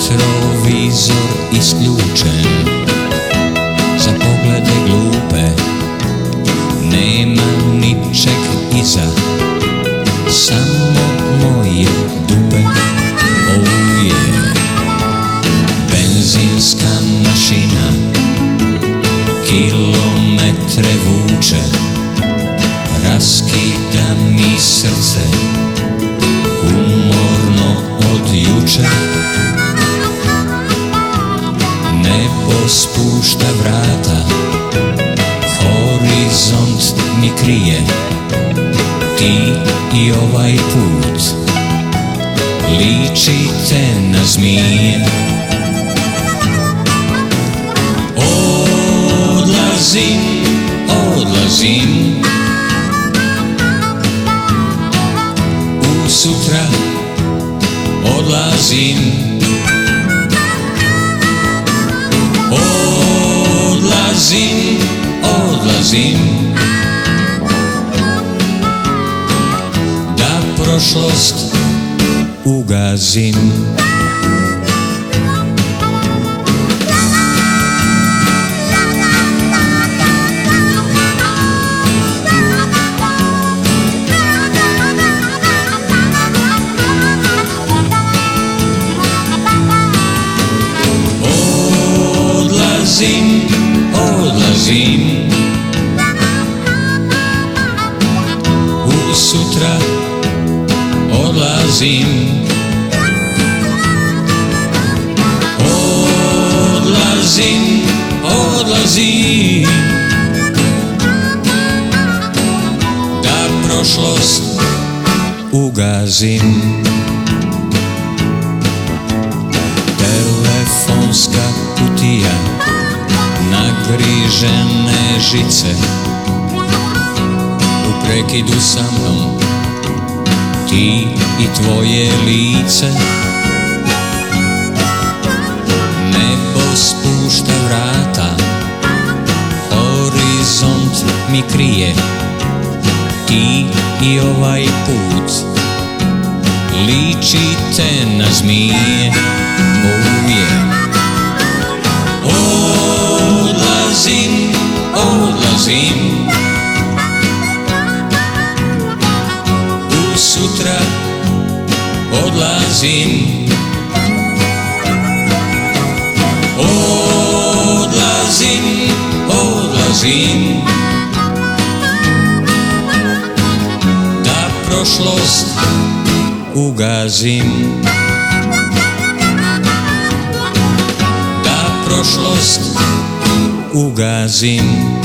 Retrovizor isključen, za poglede glupe, nema ničeg iza, samo moje dupe. Oh yeah. Benzinska mašina kilometre vuče, raskida mi srce umorno od juče. Nebo spušta vrata, horizont mi krije, ti i ovaj put ličite na zmije. Odlazim, odlazim u sutra, odlazim. Odlazim, odlazim, da prošlost ugazim. Odlazim, odlazim u sutra, odlazim. Odlazim, odlazim, da prošlost ugazim. Telefonska kutija, nagrižene žice, u prekidu sa mnom ti i tvoje lice. Nebo spušta vrata, horizont mi krije, ti i ovaj put ličite na zmije. Oh yeah. Odlazim, odlazim u sutra, odlazim. Odlazim, odlazim, da prošlost ugazim. Da prošlost ugazim.